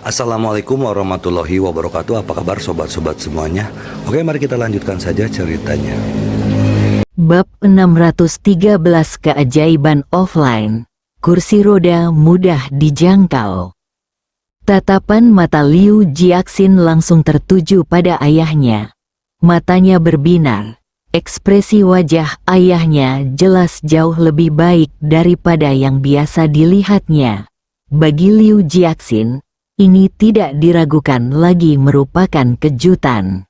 Assalamualaikum warahmatullahi wabarakatuh. Apa kabar sobat-sobat semuanya? Oke, mari kita lanjutkan saja ceritanya. Bab 613 Keajaiban Offline. Kursi roda mudah dijangkau. Tatapan mata Liu Jiaxin langsung tertuju pada ayahnya. Matanya berbinar. Ekspresi wajah ayahnya jelas jauh lebih baik daripada yang biasa dilihatnya. Bagi Liu Jiaxin, ini tidak diragukan lagi merupakan kejutan.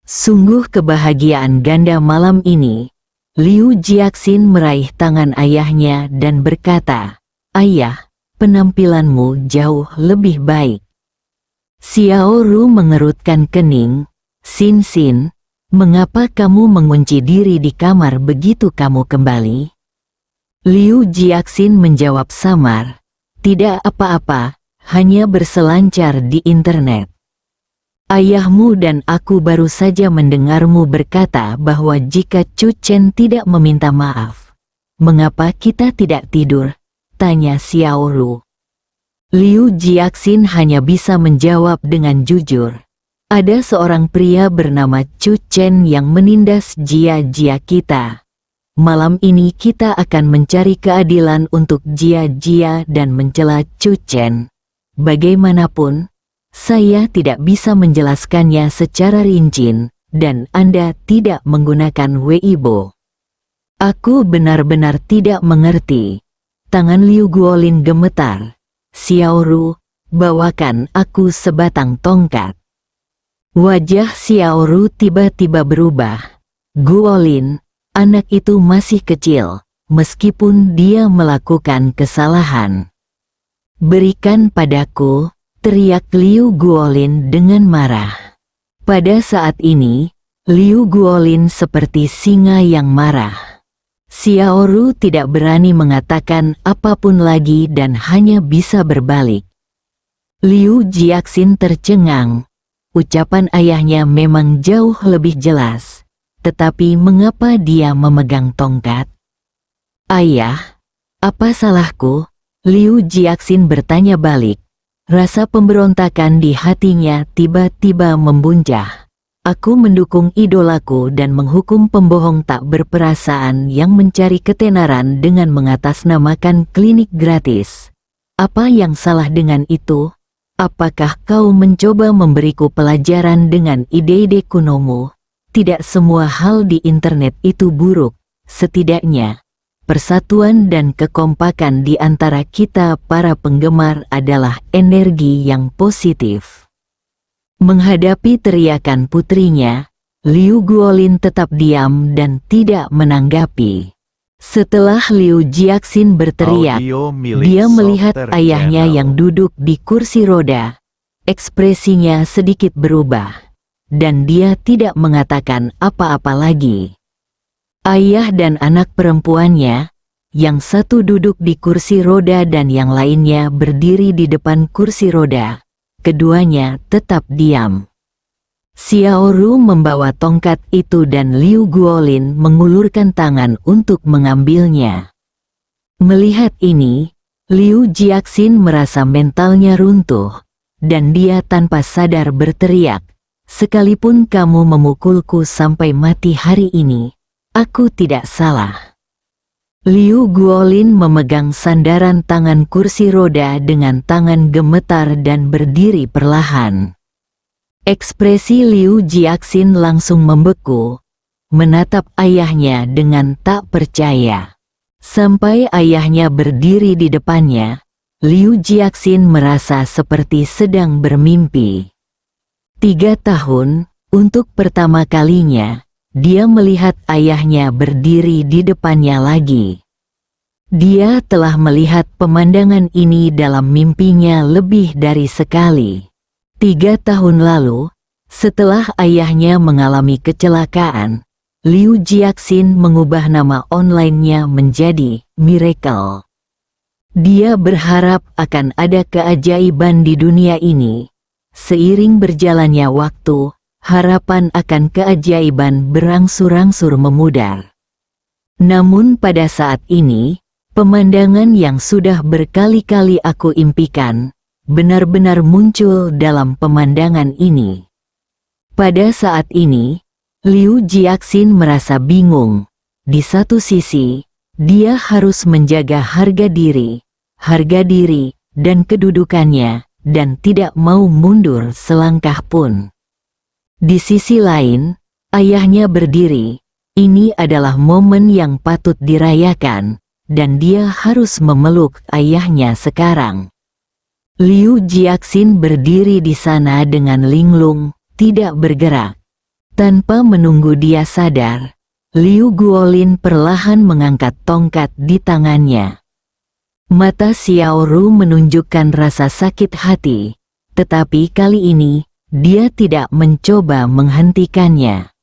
Sungguh kebahagiaan ganda malam ini. Liu Jiaxin meraih tangan ayahnya dan berkata, "Ayah, penampilanmu jauh lebih baik." Xiao Ru mengerutkan kening. Xin, mengapa kamu mengunci diri di kamar begitu kamu kembali?" Liu Jiaxin menjawab samar, "Tidak apa-apa, hanya berselancar di internet." "Ayahmu dan aku baru saja mendengarmu berkata bahwa jika Chu Chen tidak meminta maaf, mengapa kita tidak tidur?" tanya Xiao Ru. Liu Jiaxin hanya bisa menjawab dengan jujur. Ada seorang pria bernama Chu Chen yang menindas jia-jia kita. Malam ini kita akan mencari keadilan untuk jia-jia dan mencela Chu Chen. Bagaimanapun, saya tidak bisa menjelaskannya secara rinci, dan Anda tidak menggunakan Weibo. Aku benar-benar tidak mengerti. Tangan Liu Guolin gemetar. "Xiao Ru, bawakan aku sebatang tongkat." Wajah Xiao Ru tiba-tiba berubah. "Guolin, anak itu masih kecil, meskipun dia melakukan kesalahan. Berikan padaku," teriak Liu Guolin dengan marah. Pada saat ini, Liu Guolin seperti singa yang marah. Xiao Ru tidak berani mengatakan apapun lagi dan hanya bisa berbalik. Liu Jiaxin tercengang. Ucapan ayahnya memang jauh lebih jelas. Tetapi mengapa dia memegang tongkat? "Ayah, apa salahku?" Liu Jiaxin bertanya balik. Rasa pemberontakan di hatinya tiba-tiba membuncah. "Aku mendukung idolaku dan menghukum pembohong tak berperasaan yang mencari ketenaran dengan mengatasnamakan klinik gratis. Apa yang salah dengan itu? Apakah kau mencoba memberiku pelajaran dengan ide-ide kunomu? Tidak semua hal di internet itu buruk. Setidaknya, persatuan dan kekompakan di antara kita para penggemar adalah energi yang positif." Menghadapi teriakan putrinya, Liu Guolin tetap diam dan tidak menanggapi. Setelah Liu Jiaxin berteriak, dia melihat ayahnya yang duduk di kursi roda. Ekspresinya sedikit berubah, dan dia tidak mengatakan apa-apa lagi. Ayah dan anak perempuannya, yang satu duduk di kursi roda dan yang lainnya berdiri di depan kursi roda, keduanya tetap diam. Xiao Ru membawa tongkat itu dan Liu Guolin mengulurkan tangan untuk mengambilnya. Melihat ini, Liu Jiaxin merasa mentalnya runtuh, dan dia tanpa sadar berteriak, "Sekalipun kamu memukulku sampai mati hari ini, aku tidak salah." Liu Guolin memegang sandaran tangan kursi roda dengan tangan gemetar dan berdiri perlahan. Ekspresi Liu Jiaxin langsung membeku, menatap ayahnya dengan tak percaya. Sampai ayahnya berdiri di depannya, Liu Jiaxin merasa seperti sedang bermimpi. 3 tahun, untuk pertama kalinya, dia melihat ayahnya berdiri di depannya lagi. Dia telah melihat pemandangan ini dalam mimpinya lebih dari sekali. 3 tahun lalu, setelah ayahnya mengalami kecelakaan, Liu Jiaxin mengubah nama online-nya menjadi Miracle. Dia berharap akan ada keajaiban di dunia ini. Seiring berjalannya waktu, harapan akan keajaiban berangsur-angsur memudar. Namun pada saat ini, pemandangan yang sudah berkali-kali aku impikan, benar-benar muncul dalam pemandangan ini. Pada saat ini, Liu Jiaxin merasa bingung. Di satu sisi, dia harus menjaga harga diri, dan kedudukannya, dan tidak mau mundur selangkah pun. Di sisi lain, ayahnya berdiri. Ini adalah momen yang patut dirayakan, dan dia harus memeluk ayahnya sekarang. Liu Jiaxin berdiri di sana dengan linglung, tidak bergerak. Tanpa menunggu dia sadar, Liu Guolin perlahan mengangkat tongkat di tangannya. Mata Xiao Ru menunjukkan rasa sakit hati, tetapi kali ini, dia tidak mencoba menghentikannya.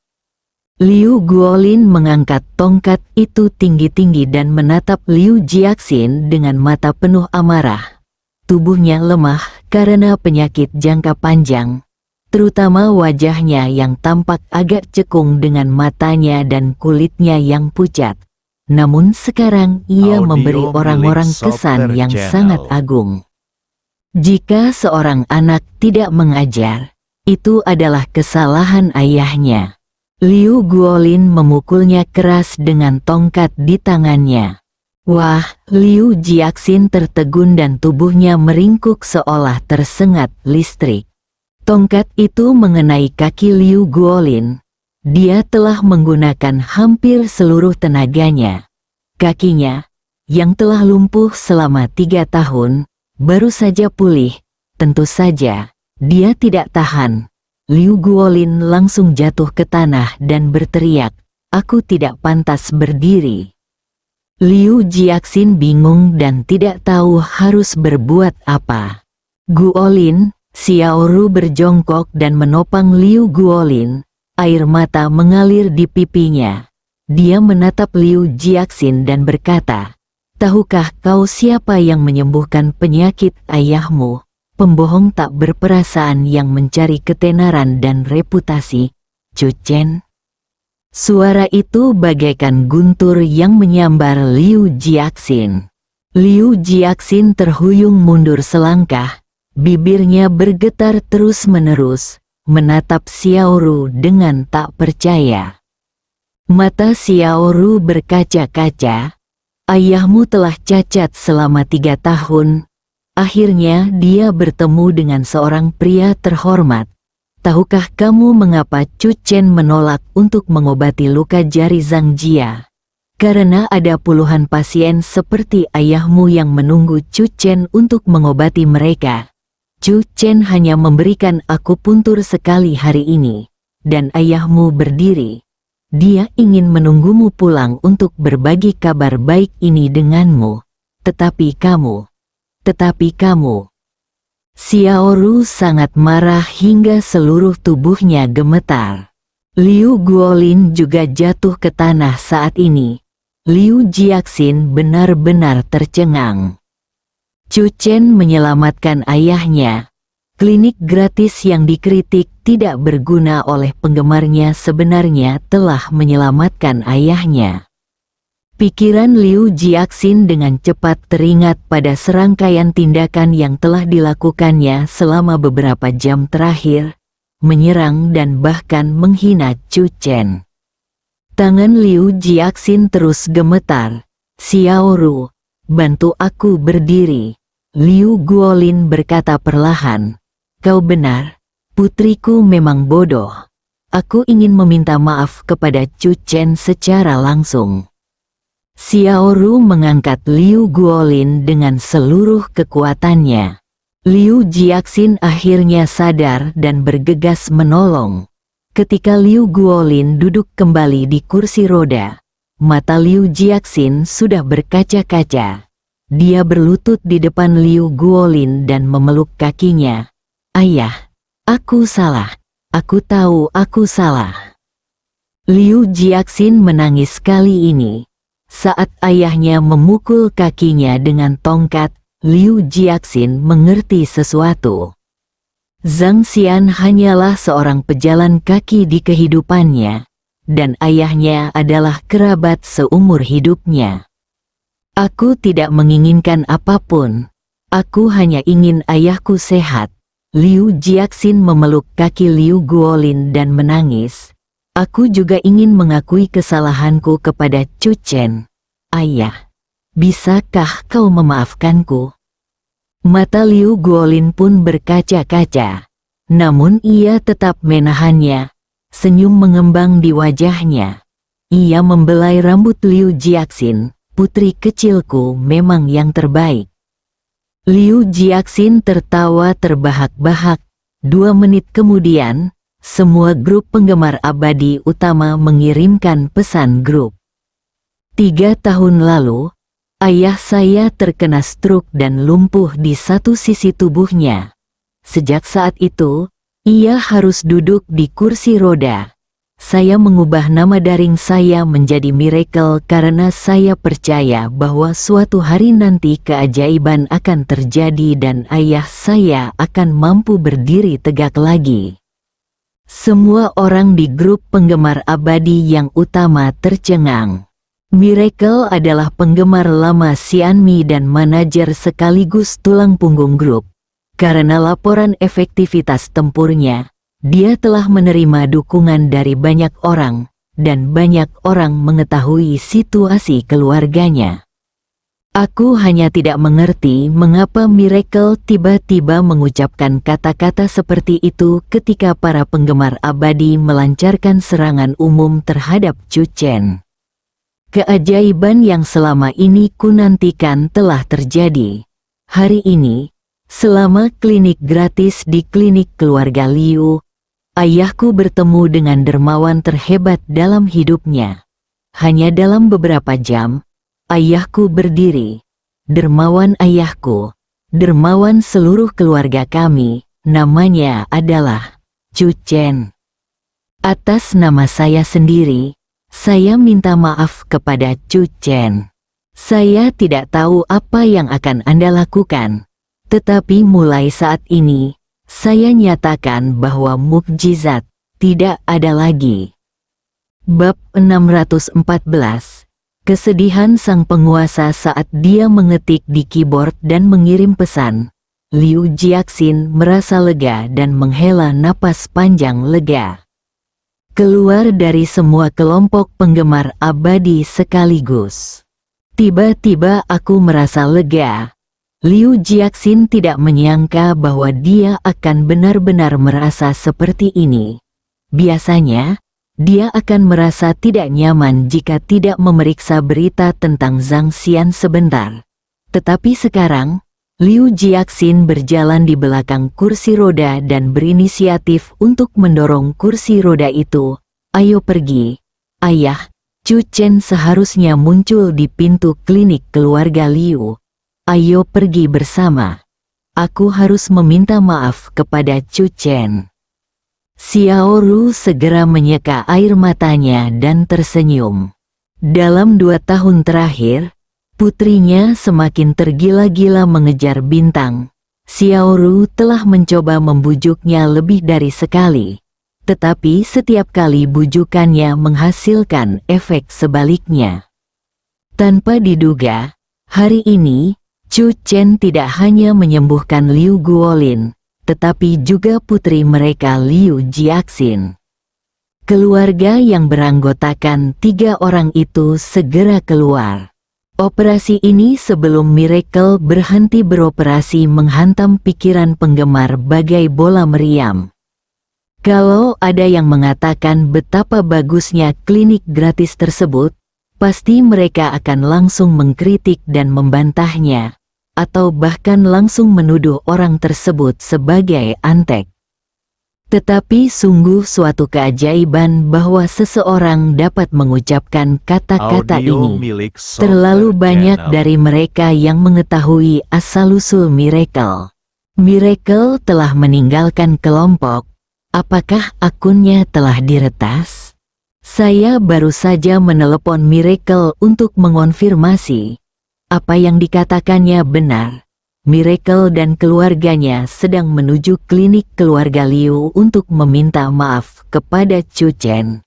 Liu Guolin mengangkat tongkat itu tinggi-tinggi dan menatap Liu Jiaxin dengan mata penuh amarah. Tubuhnya lemah karena penyakit jangka panjang, terutama wajahnya yang tampak agak cekung dengan matanya dan kulitnya yang pucat. Namun sekarang ia memberi orang-orang kesan yang sangat agung. Jika seorang anak tidak mengajar, itu adalah kesalahan ayahnya. Liu Guolin memukulnya keras dengan tongkat di tangannya. Wah, Liu Jiaxin tertegun dan tubuhnya meringkuk seolah tersengat listrik. Tongkat itu mengenai kaki Liu Guolin. Dia telah menggunakan hampir seluruh tenaganya. Kakinya, yang telah lumpuh selama 3 tahun, baru saja pulih. Tentu saja, dia tidak tahan. Liu Guolin langsung jatuh ke tanah dan berteriak, "Aku tidak pantas berdiri." Liu Jiaxin bingung dan tidak tahu harus berbuat apa. Guolin, Xiao Ru berjongkok dan menopang Liu Guolin. Air mata mengalir di pipinya. Dia menatap Liu Jiaxin dan berkata, "Tahukah kau siapa yang menyembuhkan penyakit ayahmu? Pembohong tak berperasaan yang mencari ketenaran dan reputasi, Chu Chen." Suara itu bagaikan guntur yang menyambar Liu Jiaxin. Liu Jiaxin terhuyung mundur selangkah, bibirnya bergetar terus-menerus, menatap Xiao Ru dengan tak percaya. Mata Xiao Ru berkaca-kaca. "Ayahmu telah cacat selama 3 tahun. Akhirnya dia bertemu dengan seorang pria terhormat. Tahukah kamu mengapa Chu Chen menolak untuk mengobati luka jari Zhang Jia? Karena ada puluhan pasien seperti ayahmu yang menunggu Chu Chen untuk mengobati mereka. Chu Chen hanya memberikan akupuntur sekali hari ini, dan ayahmu berdiri. Dia ingin menunggumu pulang untuk berbagi kabar baik ini denganmu. Tetapi kamu... Xiao Ru sangat marah hingga seluruh tubuhnya gemetar. Liu Guolin juga jatuh ke tanah saat ini. Liu Jiaxin benar-benar tercengang. Chu Chen menyelamatkan ayahnya. Klinik gratis yang dikritik tidak berguna oleh penggemarnya sebenarnya telah menyelamatkan ayahnya. Pikiran Liu Jiaxin dengan cepat teringat pada serangkaian tindakan yang telah dilakukannya selama beberapa jam terakhir, menyerang dan bahkan menghina Chu Chen. Tangan Liu Jiaxin terus gemetar. "Xiao Ru, bantu aku berdiri." Liu Guolin berkata perlahan, "Kau benar, putriku memang bodoh. Aku ingin meminta maaf kepada Chu Chen secara langsung." Xiao Ru mengangkat Liu Guolin dengan seluruh kekuatannya. Liu Jiaxin akhirnya sadar dan bergegas menolong. Ketika Liu Guolin duduk kembali di kursi roda, mata Liu Jiaxin sudah berkaca-kaca. Dia berlutut di depan Liu Guolin dan memeluk kakinya. "Ayah, aku salah. Aku tahu aku salah." Liu Jiaxin menangis kali ini. Saat ayahnya memukul kakinya dengan tongkat, Liu Jiaxin mengerti sesuatu. Zhang Xian hanyalah seorang pejalan kaki di kehidupannya, dan ayahnya adalah kerabat seumur hidupnya. "Aku tidak menginginkan apapun. Aku hanya ingin ayahku sehat. Liu Jiaxin memeluk kaki Liu Guolin dan menangis. Aku juga ingin mengakui kesalahanku kepada Chu Chen. Ayah, bisakah kau memaafkanku? Mata Liu Guolin pun berkaca-kaca. Namun ia tetap menahannya. Senyum mengembang di wajahnya. Ia membelai rambut Liu Jiaxin. Putri kecilku memang yang terbaik. Liu Jiaxin tertawa terbahak-bahak. 2 menit kemudian, semua grup penggemar abadi utama mengirimkan pesan grup. 3 tahun lalu, ayah saya terkena stroke dan lumpuh di satu sisi tubuhnya. Sejak saat itu, ia harus duduk di kursi roda. Saya mengubah nama daring saya menjadi Miracle karena saya percaya bahwa suatu hari nanti keajaiban akan terjadi dan ayah saya akan mampu berdiri tegak lagi. Semua orang di grup penggemar abadi yang utama tercengang. Miracle adalah penggemar lama Xianmi dan manajer sekaligus tulang punggung grup. Karena laporan efektivitas tempurnya, dia telah menerima dukungan dari banyak orang, dan banyak orang mengetahui situasi keluarganya. Aku hanya tidak mengerti mengapa Miracle tiba-tiba mengucapkan kata-kata seperti itu ketika para penggemar abadi melancarkan serangan umum terhadap Chu Chen. Keajaiban yang selama ini kunantikan telah terjadi. Hari ini, selama klinik gratis di klinik keluarga Liu, ayahku bertemu dengan dermawan terhebat dalam hidupnya. Hanya dalam beberapa jam, ayahku berdiri. Dermawan ayahku, dermawan seluruh keluarga kami, namanya adalah Chu Chen. Atas nama saya sendiri, saya minta maaf kepada Chu Chen. Saya tidak tahu apa yang akan Anda lakukan, tetapi mulai saat ini, saya nyatakan bahwa mukjizat tidak ada lagi. Bab 614. Kesedihan sang penguasa saat dia mengetik di keyboard dan mengirim pesan. Liu Jiaxin merasa lega dan menghela napas panjang lega. Keluar dari semua kelompok penggemar abadi sekaligus. Tiba-tiba aku merasa lega. Liu Jiaxin tidak menyangka bahwa dia akan benar-benar merasa seperti ini. Biasanya, dia akan merasa tidak nyaman jika tidak memeriksa berita tentang Zhang Xian sebentar. Tetapi sekarang, Liu Jiaxin berjalan di belakang kursi roda dan berinisiatif untuk mendorong kursi roda itu. Ayo pergi, ayah. Chu Chen seharusnya muncul di pintu klinik keluarga Liu. Ayo pergi bersama. Aku harus meminta maaf kepada Chu Chen. Xiao Ru segera menyeka air matanya dan tersenyum. Dalam 2 tahun terakhir, putrinya semakin tergila-gila mengejar bintang. Xiao Ru telah mencoba membujuknya lebih dari sekali. Tetapi setiap kali bujukannya menghasilkan efek sebaliknya. Tanpa diduga, hari ini, Chu Chen tidak hanya menyembuhkan Liu Guolin, tetapi juga putri mereka Liu Jiaxin. Keluarga yang beranggotakan 3 orang itu segera keluar. Operasi ini sebelum Miracle berhenti beroperasi menghantam pikiran penggemar bagai bola meriam. Kalau ada yang mengatakan betapa bagusnya klinik gratis tersebut, pasti mereka akan langsung mengkritik dan membantahnya, atau bahkan langsung menuduh orang tersebut sebagai antek. Tetapi sungguh suatu keajaiban bahwa seseorang dapat mengucapkan kata-kata ini. Terlalu banyak dari mereka yang mengetahui asal-usul Miracle. Miracle telah meninggalkan kelompok. Apakah akunnya telah diretas? Saya baru saja menelepon Miracle untuk mengonfirmasi. Apa yang dikatakannya benar. Miracle dan keluarganya sedang menuju klinik keluarga Liu untuk meminta maaf kepada Chu Chen.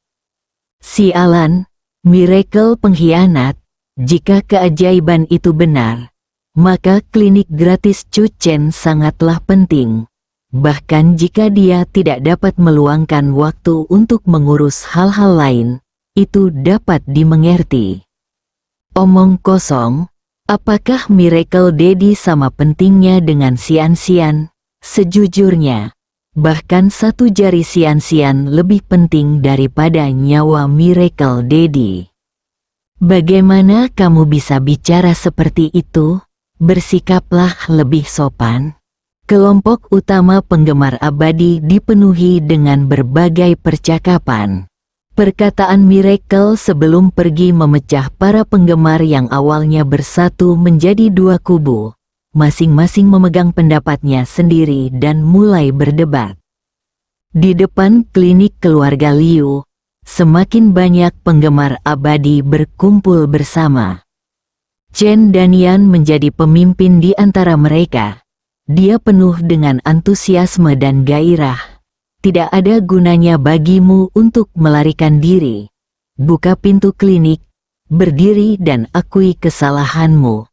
Sialan, Miracle pengkhianat. Jika keajaiban itu benar, maka klinik gratis Chu Chen sangatlah penting. Bahkan jika dia tidak dapat meluangkan waktu untuk mengurus hal-hal lain, itu dapat dimengerti. Omong kosong, apakah Miracle Daddy sama pentingnya dengan Xian-Xian? Sejujurnya, bahkan satu jari Xian-Xian lebih penting daripada nyawa Miracle Daddy. Bagaimana kamu bisa bicara seperti itu? Bersikaplah lebih sopan. Kelompok utama penggemar abadi dipenuhi dengan berbagai percakapan. Perkataan Miracle sebelum pergi memecah para penggemar yang awalnya bersatu menjadi dua kubu. Masing-masing memegang pendapatnya sendiri dan mulai berdebat. Di depan klinik keluarga Liu, semakin banyak penggemar abadi berkumpul bersama. Chen Danian menjadi pemimpin di antara mereka. Dia penuh dengan antusiasme dan gairah. Tidak ada gunanya bagimu untuk melarikan diri. Buka pintu klinik, berdiri dan akui kesalahanmu.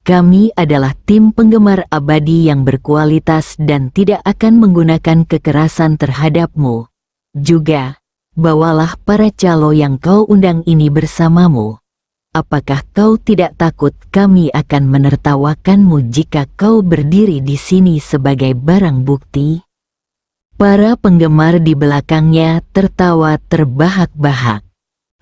Kami adalah tim penggemar abadi yang berkualitas dan tidak akan menggunakan kekerasan terhadapmu. Juga, bawalah para calo yang kau undang ini bersamamu. Apakah kau tidak takut kami akan menertawakanmu jika kau berdiri di sini sebagai barang bukti? Para penggemar di belakangnya tertawa terbahak-bahak.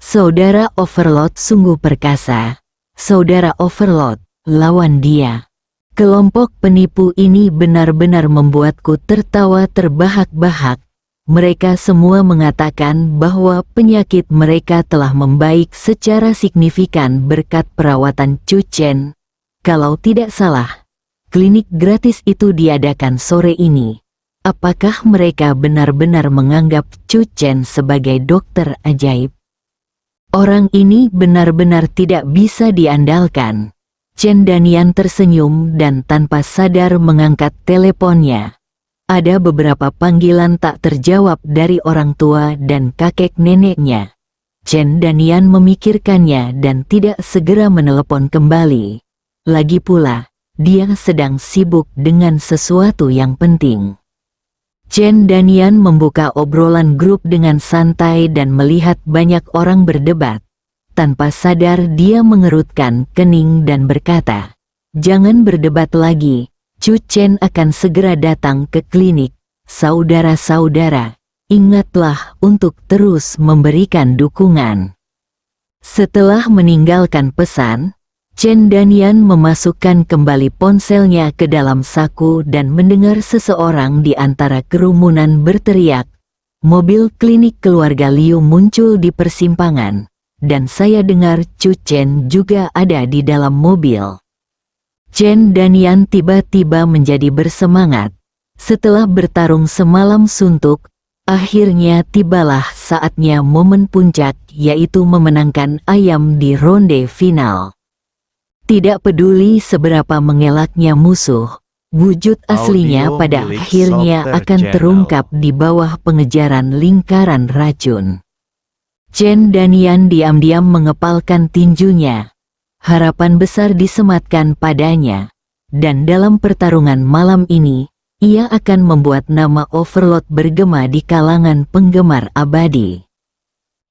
Saudara Overlord sungguh perkasa. Saudara Overlord, lawan dia. Kelompok penipu ini benar-benar membuatku tertawa terbahak-bahak. Mereka semua mengatakan bahwa penyakit mereka telah membaik secara signifikan berkat perawatan Chu Chen. Kalau tidak salah, klinik gratis itu diadakan sore ini. Apakah mereka benar-benar menganggap Chu Chen sebagai dokter ajaib? Orang ini benar-benar tidak bisa diandalkan. Chen Danian tersenyum dan tanpa sadar mengangkat teleponnya. Ada beberapa panggilan tak terjawab dari orang tua dan kakek neneknya. Chen Danian memikirkannya dan tidak segera menelepon kembali. Lagi pula, dia sedang sibuk dengan sesuatu yang penting. Chen Danian membuka obrolan grup dengan santai dan melihat banyak orang berdebat. Tanpa sadar dia mengerutkan kening dan berkata, "Jangan berdebat lagi. Chu Chen akan segera datang ke klinik. Saudara-saudara, ingatlah untuk terus memberikan dukungan." Setelah meninggalkan pesan, Chen Danian memasukkan kembali ponselnya ke dalam saku dan mendengar seseorang di antara kerumunan berteriak, "Mobil klinik keluarga Liu muncul di persimpangan, dan saya dengar Chu Chen juga ada di dalam mobil." Chen Danian tiba-tiba menjadi bersemangat. Setelah bertarung semalam suntuk, akhirnya tibalah saatnya momen puncak, yaitu memenangkan ayam di ronde final. Tidak peduli seberapa mengelaknya musuh, wujud aslinya pada akhirnya akan terungkap di bawah pengejaran lingkaran racun. Chen Danian diam-diam mengepalkan tinjunya. Harapan besar disematkan padanya, dan dalam pertarungan malam ini, ia akan membuat nama Overlord bergema di kalangan penggemar abadi.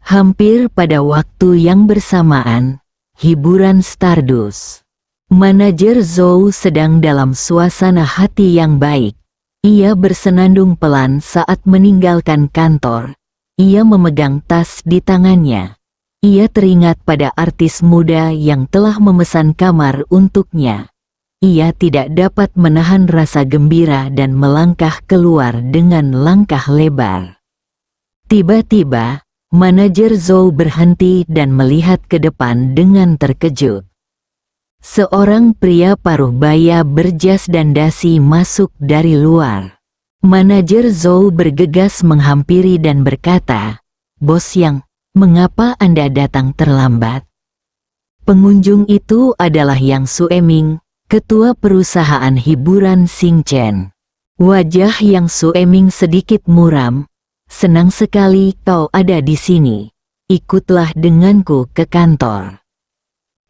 Hampir pada waktu yang bersamaan, hiburan Stardust. Manajer Zhou sedang dalam suasana hati yang baik. Ia bersenandung pelan saat meninggalkan kantor. Ia memegang tas di tangannya. Ia teringat pada artis muda yang telah memesan kamar untuknya. Ia tidak dapat menahan rasa gembira dan melangkah keluar dengan langkah lebar. Tiba-tiba, manajer Zhou berhenti dan melihat ke depan dengan terkejut. Seorang pria paruh baya berjas dan dasi masuk dari luar. Manajer Zhou bergegas menghampiri dan berkata, "Bos Yang, mengapa Anda datang terlambat?" Pengunjung itu adalah Yang Sueming, ketua perusahaan hiburan Xingchen. Wajah Yang Sueming sedikit muram. "Senang sekali kau ada di sini. Ikutlah denganku ke kantor."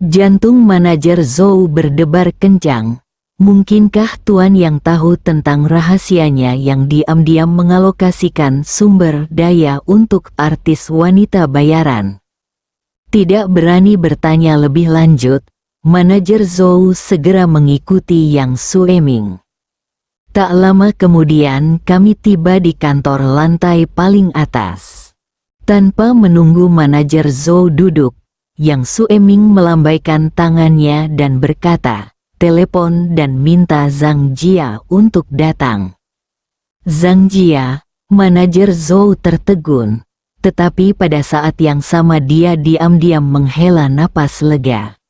Jantung manajer Zhou berdebar kencang. Mungkinkah Tuan yang tahu tentang rahasianya yang diam-diam mengalokasikan sumber daya untuk artis wanita bayaran? Tidak berani bertanya lebih lanjut, manajer Zhou segera mengikuti Yang Sueming. Tak lama kemudian kami tiba di kantor lantai paling atas. Tanpa menunggu manajer Zhou duduk, Yang Sueming melambaikan tangannya dan berkata, "Telepon dan minta Zhang Jia untuk datang." Zhang Jia, manajer Zhou tertegun, tetapi pada saat yang sama dia diam-diam menghela napas lega.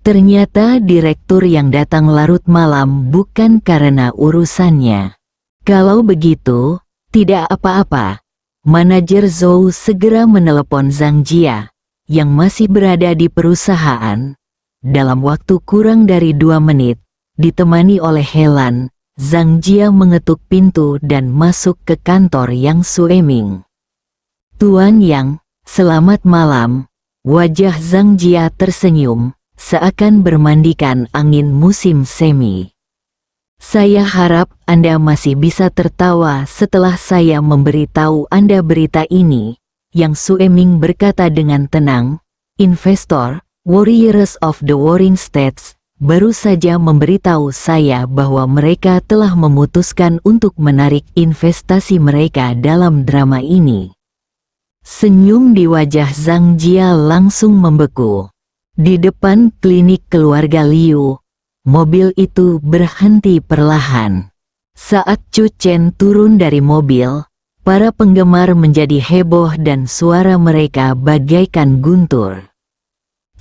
Ternyata direktur yang datang larut malam bukan karena urusannya. Kalau begitu, tidak apa-apa. Manajer Zhou segera menelepon Zhang Jia, yang masih berada di perusahaan. Dalam waktu kurang dari 2 menit, ditemani oleh Helan, Zhang Jia mengetuk pintu dan masuk ke kantor Yang Sueming. "Tuan Yang, selamat malam." Wajah Zhang Jia tersenyum, seakan bermandikan angin musim semi. "Saya harap Anda masih bisa tertawa setelah saya memberitahu Anda berita ini." Yang Sueming berkata dengan tenang, "Investor, Warriors of the Warring States, baru saja memberitahu saya bahwa mereka telah memutuskan untuk menarik investasi mereka dalam drama ini." Senyum di wajah Zhang Jia langsung membeku. Di depan klinik keluarga Liu, mobil itu berhenti perlahan. Saat Chu Chen turun dari mobil, para penggemar menjadi heboh dan suara mereka bagaikan guntur.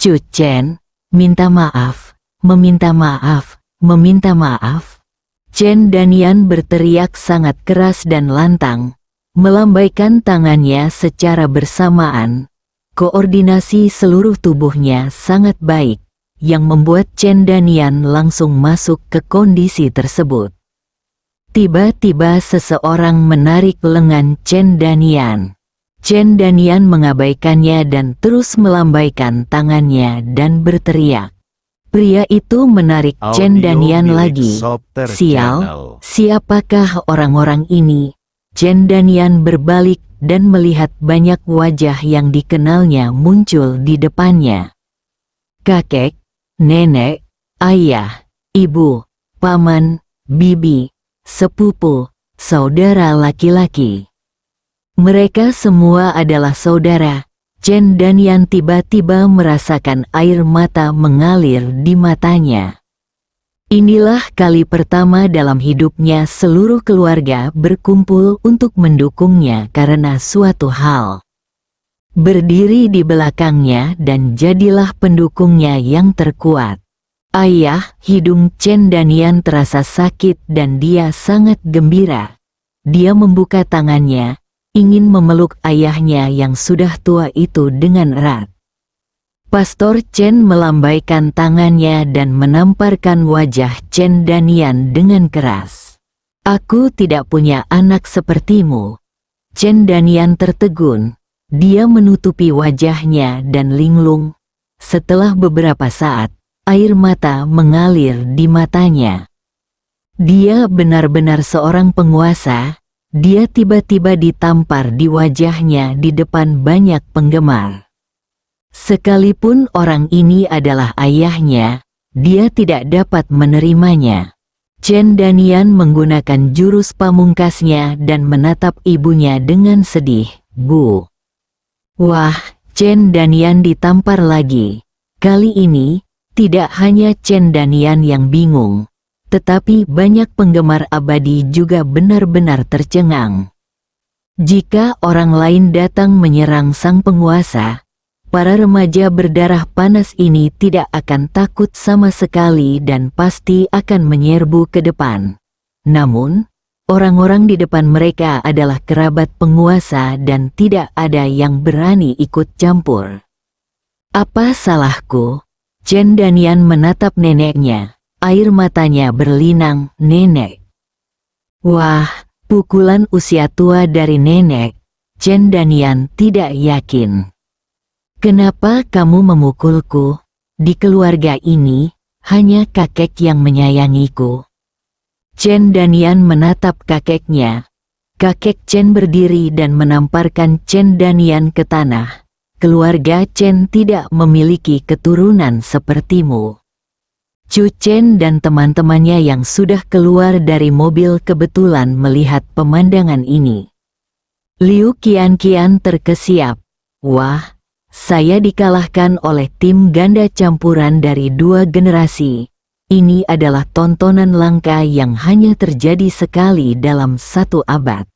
"Chu Chen, minta maaf, meminta maaf, meminta maaf." Chen Danian berteriak sangat keras dan lantang, melambaikan tangannya secara bersamaan. Koordinasi seluruh tubuhnya sangat baik, yang membuat Chen Danian langsung masuk ke kondisi tersebut. Tiba-tiba seseorang menarik lengan Chen Danian. Chen Danian mengabaikannya dan terus melambaikan tangannya dan berteriak. Pria itu menarik Chen Danian lagi. "Sial, siapakah orang-orang ini?" Chen Danian berbalik dan melihat banyak wajah yang dikenalnya muncul di depannya. Kakek, nenek, ayah, ibu, paman, bibi, sepupu, saudara laki-laki. Mereka semua adalah saudara. Chen Danian tiba-tiba merasakan air mata mengalir di matanya. Inilah kali pertama dalam hidupnya seluruh keluarga berkumpul untuk mendukungnya karena suatu hal. Berdiri di belakangnya dan jadilah pendukungnya yang terkuat. "Ayah," hidung Chen Danian terasa sakit dan dia sangat gembira. Dia membuka tangannya, ingin memeluk ayahnya yang sudah tua itu dengan erat. Pastor Chen melambaikan tangannya dan menamparkan wajah Chen Danian dengan keras. "Aku tidak punya anak sepertimu." Chen Danian tertegun, dia menutupi wajahnya dan linglung. Setelah beberapa saat, air mata mengalir di matanya. Dia benar-benar seorang penguasa. Dia tiba-tiba ditampar di wajahnya di depan banyak penggemar. Sekalipun orang ini adalah ayahnya, dia tidak dapat menerimanya. Chen Danian menggunakan jurus pamungkasnya dan menatap ibunya dengan sedih. "Bu." Wah, Chen Danian ditampar lagi. Kali ini, tidak hanya Chen Danian yang bingung, tetapi banyak penggemar abadi juga benar-benar tercengang. Jika orang lain datang menyerang sang penguasa, para remaja berdarah panas ini tidak akan takut sama sekali dan pasti akan menyerbu ke depan. Namun, orang-orang di depan mereka adalah kerabat penguasa dan tidak ada yang berani ikut campur. "Apa salahku?" Chen Danian menatap neneknya. Air matanya berlinang. "Nenek." Wah, pukulan usia tua dari nenek. Chen Danian tidak yakin. "Kenapa kamu memukulku?" Di keluarga ini, hanya kakek yang menyayangiku. Chen Danian menatap kakeknya. Kakek Chen berdiri dan menamparkan Chen Danian ke tanah. Keluarga Chen tidak memiliki keturunan sepertimu. Chu Chen dan teman-temannya yang sudah keluar dari mobil kebetulan melihat pemandangan ini. Liu Qianqian terkesiap. Wah, saya dikalahkan oleh tim ganda campuran dari 2 generasi. Ini adalah tontonan langka yang hanya terjadi sekali dalam 1 abad.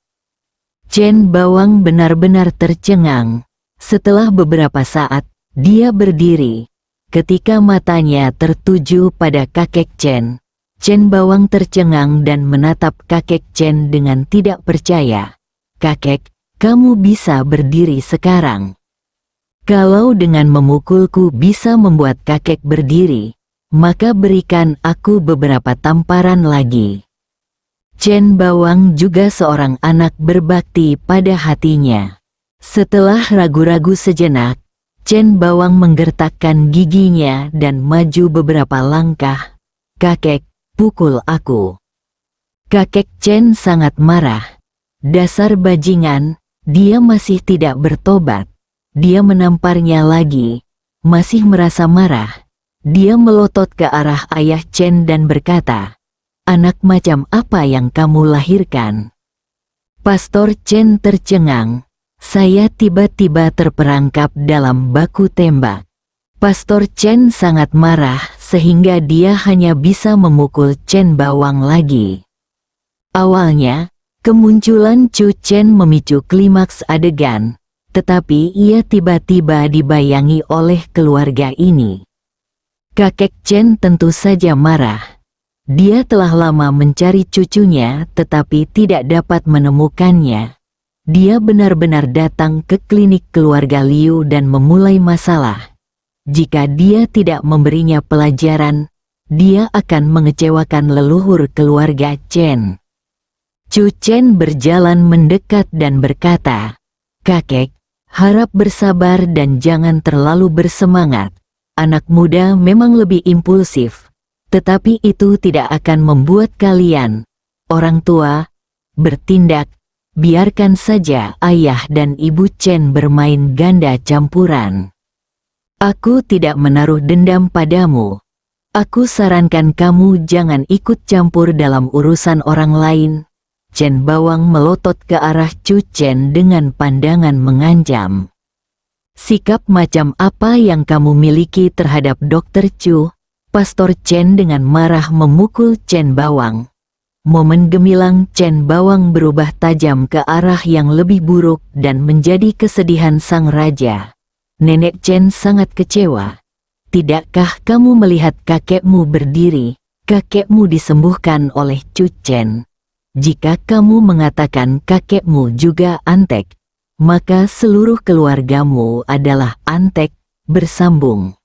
Chen Bawang benar-benar tercengang. Setelah beberapa saat, dia berdiri. Ketika matanya tertuju pada kakek Chen, Chen Bawang tercengang dan menatap kakek Chen dengan tidak percaya. Kakek, kamu bisa berdiri sekarang. Kalau dengan memukulku bisa membuat kakek berdiri, maka berikan aku beberapa tamparan lagi. Chen Bawang juga seorang anak berbakti pada hatinya. Setelah ragu-ragu sejenak, Chen Bawang menggertakkan giginya dan maju beberapa langkah. Kakek, pukul aku. Kakek Chen sangat marah. Dasar bajingan, dia masih tidak bertobat. Dia menamparnya lagi. Masih merasa marah. Dia melotot ke arah ayah Chen dan berkata, "Anak macam apa yang kamu lahirkan?" Pastor Chen tercengang. Saya tiba-tiba terperangkap dalam baku tembak. Pastor Chen sangat marah sehingga dia hanya bisa memukul Chen Bawang lagi. Awalnya, kemunculan Chu Chen memicu klimaks adegan, tetapi ia tiba-tiba dibayangi oleh keluarga ini. Kakek Chen tentu saja marah. Dia telah lama mencari cucunya tetapi tidak dapat menemukannya. Dia benar-benar datang ke klinik keluarga Liu dan memulai masalah. Jika dia tidak memberinya pelajaran, dia akan mengecewakan leluhur keluarga Chen. Chu Chen berjalan mendekat dan berkata, "Kakek, harap bersabar dan jangan terlalu bersemangat. Anak muda memang lebih impulsif, tetapi itu tidak akan membuat kalian, orang tua, bertindak. Biarkan saja ayah dan ibu Chen bermain ganda campuran. Aku tidak menaruh dendam padamu. Aku sarankan kamu jangan ikut campur dalam urusan orang lain." Chen Bawang melotot ke arah Chu Chen dengan pandangan mengancam. "Sikap macam apa yang kamu miliki terhadap Dr. Chu?" Pastor Chen dengan marah memukul Chen Bawang. Momen gemilang Chen Bawang berubah tajam ke arah yang lebih buruk dan menjadi kesedihan sang raja. Nenek Chen sangat kecewa. "Tidakkah kamu melihat kakekmu berdiri? Kakekmu disembuhkan oleh Chu Chen. Jika kamu mengatakan kakekmu juga antek, maka seluruh keluargamu adalah antek." Bersambung.